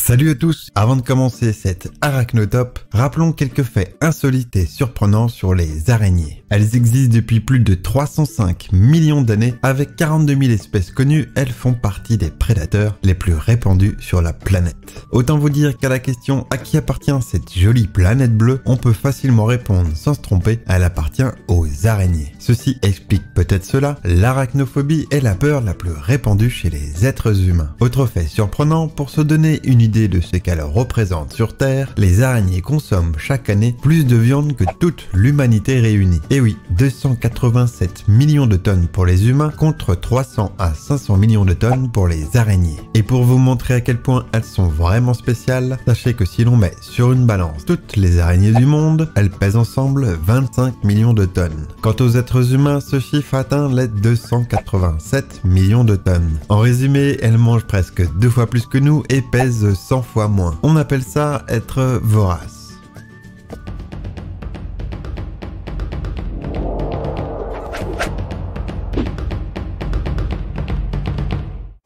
Salut à tous. Avant de commencer cette arachnotop, rappelons quelques faits insolites et surprenants sur les araignées. Elles existent depuis plus de 305 millions d'années. Avec 42 000 espèces connues, elles font partie des prédateurs les plus répandus sur la planète. Autant vous dire qu'à la question à qui appartient cette jolie planète bleue, on peut facilement répondre sans se tromper, elle appartient aux araignées. Ceci explique peut-être cela, l'arachnophobie est la peur la plus répandue chez les êtres humains. Autre fait surprenant, pour se donner une idée de ce qu'elles représentent sur Terre, les araignées consomment chaque année plus de viande que toute l'humanité réunie. Et oui, 287 millions de tonnes pour les humains contre 300 à 500 millions de tonnes pour les araignées. Et pour vous montrer à quel point elles sont vraiment spéciales, sachez que si l'on met sur une balance toutes les araignées du monde, elles pèsent ensemble 25 millions de tonnes. Quant aux êtres humains, ce chiffre atteint les 287 millions de tonnes. En résumé, elles mangent presque 2 fois plus que nous et pèsent 100 fois moins. On appelle ça être vorace.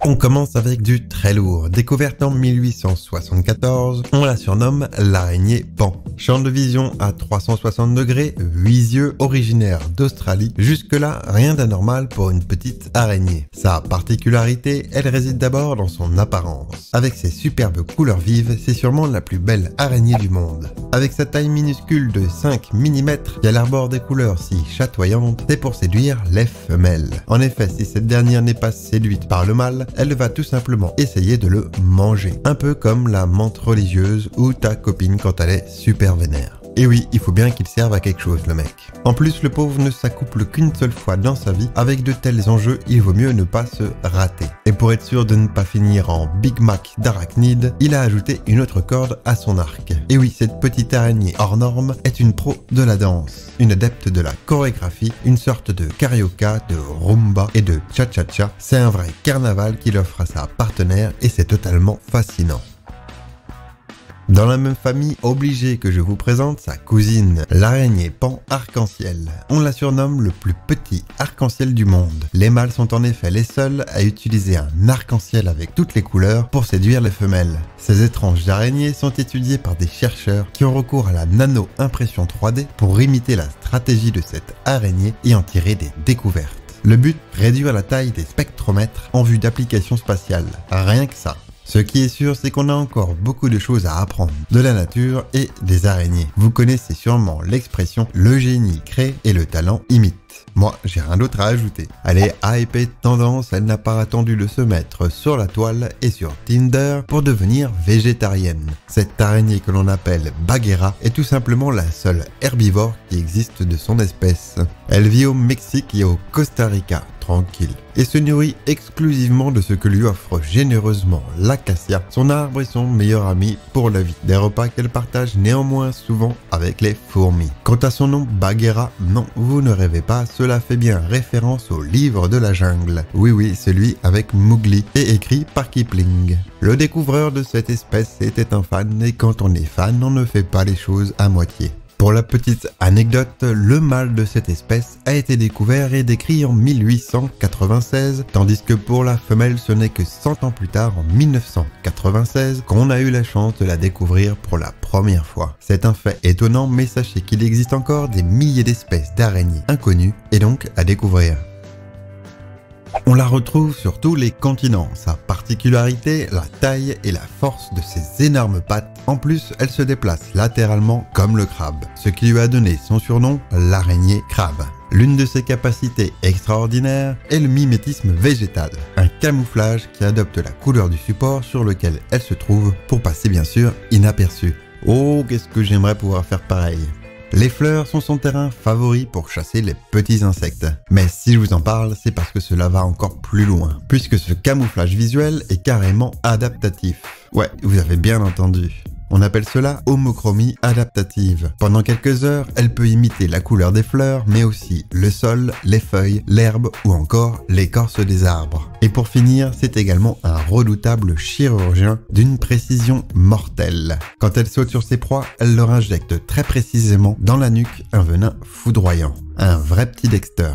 On commence avec du très lourd. Découverte en 1874, on la surnomme l'araignée Pan. Champ de vision à 360 degrés, 8 yeux, originaire d'Australie. Jusque-là, rien d'anormal pour une petite araignée. Sa particularité, elle réside d'abord dans son apparence. Avec ses superbes couleurs vives, c'est sûrement la plus belle araignée du monde. Avec sa taille minuscule de 5 mm, et elle arbore des couleurs si chatoyantes, c'est pour séduire les femelles. En effet, si cette dernière n'est pas séduite par le mâle, elle va tout simplement essayer de le manger. Un peu comme la menthe religieuse ou ta copine quand elle est super vénère. Et oui, il faut bien qu'il serve à quelque chose, le mec. En plus, le pauvre ne s'accouple qu'une seule fois dans sa vie. Avec de tels enjeux, il vaut mieux ne pas se rater. Et pour être sûr de ne pas finir en Big Mac d'arachnide, il a ajouté une autre corde à son arc. Et oui, cette petite araignée hors norme est une pro de la danse. Une adepte de la chorégraphie, une sorte de carioca, de rumba et de cha-cha-cha. C'est un vrai carnaval qu'il offre à sa partenaire et c'est totalement fascinant. Dans la même famille, obligé que je vous présente sa cousine, l'araignée Pan arc-en-ciel. On la surnomme le plus petit arc-en-ciel du monde. Les mâles sont en effet les seuls à utiliser un arc-en-ciel avec toutes les couleurs pour séduire les femelles. Ces étranges araignées sont étudiées par des chercheurs qui ont recours à la nano-impression 3D pour imiter la stratégie de cette araignée et en tirer des découvertes. Le but, réduire la taille des spectromètres en vue d'applications spatiales. Rien que ça. Ce qui est sûr, c'est qu'on a encore beaucoup de choses à apprendre de la nature et des araignées. Vous connaissez sûrement l'expression « le génie crée et le talent imite ». Moi, j'ai rien d'autre à ajouter. Elle est hype et tendance, elle n'a pas attendu de se mettre sur la toile et sur Tinder pour devenir végétarienne. Cette araignée que l'on appelle Bagheera est tout simplement la seule herbivore qui existe de son espèce. Elle vit au Mexique et au Costa Rica, tranquille, et se nourrit exclusivement de ce que lui offre généreusement l'acacia, son arbre et son meilleur ami pour la vie. Des repas qu'elle partage néanmoins souvent avec les fourmis. Quant à son nom Bagheera, non, vous ne rêvez pas, cela fait bien référence au livre de la jungle. Oui, celui avec Mowgli et écrit par Kipling. Le découvreur de cette espèce était un fan et quand on est fan, on ne fait pas les choses à moitié. Pour la petite anecdote, le mâle de cette espèce a été découvert et décrit en 1896, tandis que pour la femelle, ce n'est que 100 ans plus tard, en 1996, qu'on a eu la chance de la découvrir pour la première fois. C'est un fait étonnant, mais sachez qu'il existe encore des milliers d'espèces d'araignées inconnues et donc à découvrir. On la retrouve sur tous les continents. Sa particularité, la taille et la force de ses énormes pattes. En plus, elle se déplace latéralement comme le crabe, ce qui lui a donné son surnom, l'araignée crabe. L'une de ses capacités extraordinaires est le mimétisme végétal, un camouflage qui adopte la couleur du support sur lequel elle se trouve pour passer bien sûr inaperçue. Oh, qu'est-ce que j'aimerais pouvoir faire pareil. Les fleurs sont son terrain favori pour chasser les petits insectes. Mais si je vous en parle, c'est parce que cela va encore plus loin, puisque ce camouflage visuel est carrément adaptatif. Ouais, vous avez bien entendu. On appelle cela homochromie adaptative. Pendant quelques heures, elle peut imiter la couleur des fleurs, mais aussi le sol, les feuilles, l'herbe ou encore l'écorce des arbres. Et pour finir, c'est également un redoutable chirurgien d'une précision mortelle. Quand elle saute sur ses proies, elle leur injecte très précisément dans la nuque un venin foudroyant. Un vrai petit Dexter.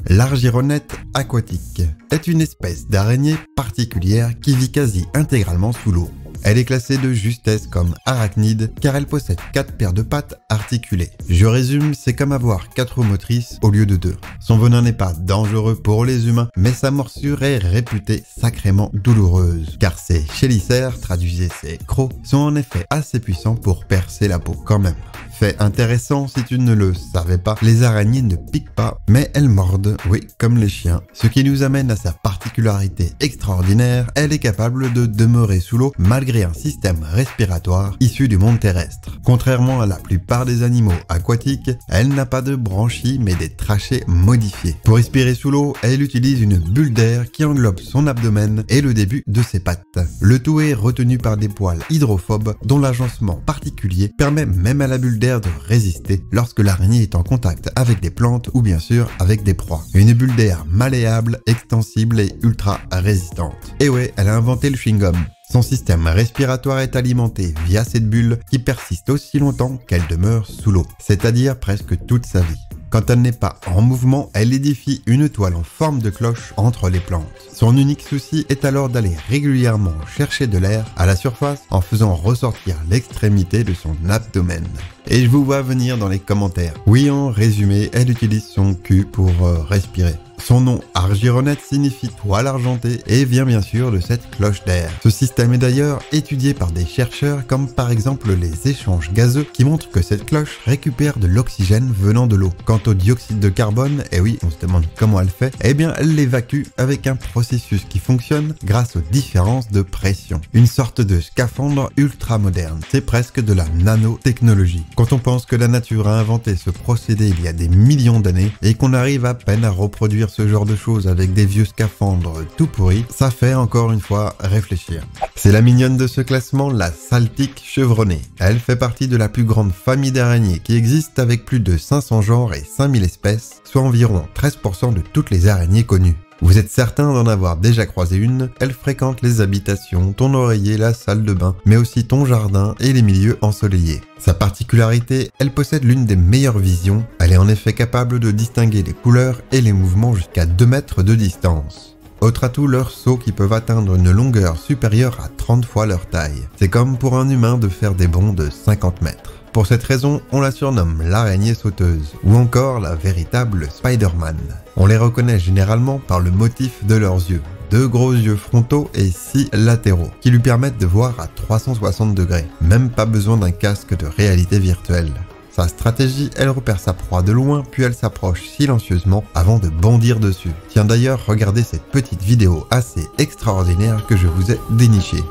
L'argyronnette aquatique est une espèce d'araignée particulière qui vit quasi intégralement sous l'eau. Elle est classée de justesse comme arachnide car elle possède 4 paires de pattes articulées. Je résume, c'est comme avoir 4 roues motrices au lieu de 2. Son venin n'est pas dangereux pour les humains, mais sa morsure est réputée sacrément douloureuse, car ses chélicères, traduisez ses crocs, sont en effet assez puissants pour percer la peau quand même. Fait intéressant, si tu ne le savais pas, les araignées ne piquent pas, mais elles mordent, oui, comme les chiens. Ce qui nous amène à sa particularité extraordinaire, elle est capable de demeurer sous l'eau malgré un système respiratoire issu du monde terrestre. Contrairement à la plupart des animaux aquatiques, elle n'a pas de branchies mais des trachées modifiées. Pour respirer sous l'eau, elle utilise une bulle d'air qui englobe son abdomen et le début de ses pattes. Le tout est retenu par des poils hydrophobes dont l'agencement particulier permet même à la bulle d'air de résister lorsque l'araignée est en contact avec des plantes ou bien sûr avec des proies. Une bulle d'air malléable, extensible et ultra résistante. Et ouais, elle a inventé le chewing-gum. Son système respiratoire est alimenté via cette bulle qui persiste aussi longtemps qu'elle demeure sous l'eau, c'est-à-dire presque toute sa vie. Quand elle n'est pas en mouvement, elle édifie une toile en forme de cloche entre les plantes. Son unique souci est alors d'aller régulièrement chercher de l'air à la surface en faisant ressortir l'extrémité de son abdomen. Et je vous vois venir dans les commentaires. Oui, en résumé, elle utilise son cul pour respirer. Son nom argyronnette signifie toile argentée et vient bien sûr de cette cloche d'air. Ce système est d'ailleurs étudié par des chercheurs comme par exemple les échanges gazeux qui montrent que cette cloche récupère de l'oxygène venant de l'eau. Quant au dioxyde de carbone, et oui, on se demande comment elle fait, eh bien elle l'évacue avec un processus qui fonctionne grâce aux différences de pression. Une sorte de scaphandre ultra moderne. C'est presque de la nanotechnologie. Quand on pense que la nature a inventé ce procédé il y a des millions d'années et qu'on arrive à peine à reproduire ce genre de choses avec des vieux scaphandres tout pourris, ça fait encore une fois réfléchir. C'est la mignonne de ce classement, la saltique chevronnée. Elle fait partie de la plus grande famille d'araignées qui existe avec plus de 500 genres et 5000 espèces, soit environ 13% de toutes les araignées connues. Vous êtes certain d'en avoir déjà croisé une, elle fréquente les habitations, ton oreiller, la salle de bain, mais aussi ton jardin et les milieux ensoleillés. Sa particularité, elle possède l'une des meilleures visions, elle est en effet capable de distinguer les couleurs et les mouvements jusqu'à 2 mètres de distance. Autre atout, leurs sauts qui peuvent atteindre une longueur supérieure à 30 fois leur taille. C'est comme pour un humain de faire des bonds de 50 mètres. Pour cette raison, on la surnomme l'araignée sauteuse, ou encore la véritable Spider-Man. On les reconnaît généralement par le motif de leurs yeux. 2 gros yeux frontaux et 6 latéraux, qui lui permettent de voir à 360 degrés. Même pas besoin d'un casque de réalité virtuelle. Sa stratégie, elle repère sa proie de loin, puis elle s'approche silencieusement avant de bondir dessus. Tiens d'ailleurs, regardez cette petite vidéo assez extraordinaire que je vous ai dénichée.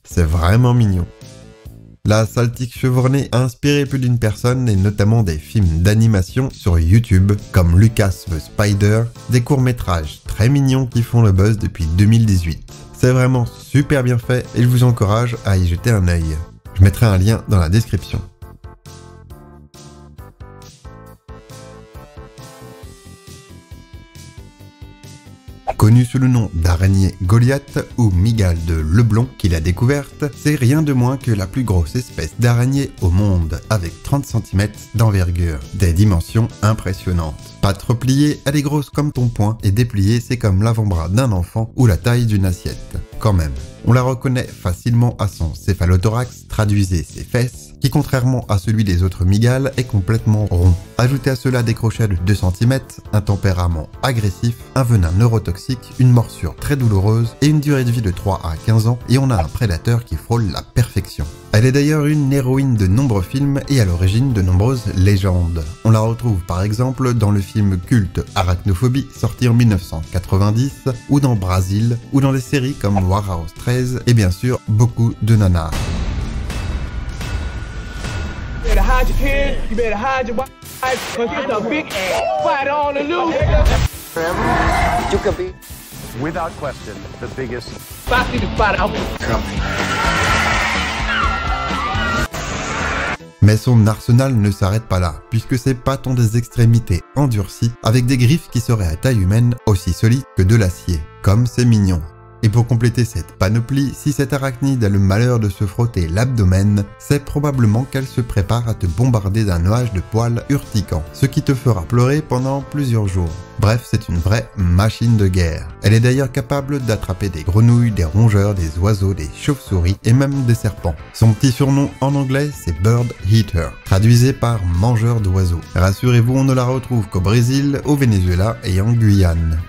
C'est vraiment mignon. La saltique chevronnée a inspiré plus d'une personne et notamment des films d'animation sur YouTube comme Lucas the Spider, des courts-métrages très mignons qui font le buzz depuis 2018. C'est vraiment super bien fait et je vous encourage à y jeter un œil. Je mettrai un lien dans la description. Connue sous le nom d'araignée Goliath ou mygale de Leblon qu'il a découverte, c'est rien de moins que la plus grosse espèce d'araignée au monde, avec 30 cm d'envergure. Des dimensions impressionnantes. Pattes repliées, elle est grosse comme ton poing et dépliée, c'est comme l'avant-bras d'un enfant ou la taille d'une assiette. Quand même. On la reconnaît facilement à son céphalothorax, traduisez ses fesses, qui contrairement à celui des autres mygales est complètement rond. Ajoutez à cela des crochets de 2 cm, un tempérament agressif, un venin neurotoxique, une morsure très douloureuse et une durée de vie de 3 à 15 ans et on a un prédateur qui frôle la perfection. Elle est d'ailleurs une héroïne de nombreux films et à l'origine de nombreuses légendes. On la retrouve par exemple dans le film culte Arachnophobie sorti en 1990 ou dans Brasil ou dans des séries comme Warhouse 13 et bien sûr beaucoup de nanars. You better hide your kids, you better hide your wife, cause it's a big fight on the loose. You could be, without question, the biggest fight out. Mais son arsenal ne s'arrête pas là, puisque ses pattes ont des extrémités endurcies, avec des griffes qui seraient à taille humaine aussi solides que de l'acier. Comme c'est mignon. Et pour compléter cette panoplie, si cette arachnide a le malheur de se frotter l'abdomen, c'est probablement qu'elle se prépare à te bombarder d'un nuage de poils urticants, ce qui te fera pleurer pendant plusieurs jours. Bref, c'est une vraie machine de guerre. Elle est d'ailleurs capable d'attraper des grenouilles, des rongeurs, des oiseaux, des chauves-souris et même des serpents. Son petit surnom en anglais, c'est Bird Eater, traduisé par mangeur d'oiseaux. Rassurez-vous, on ne la retrouve qu'au Brésil, au Venezuela et en Guyane.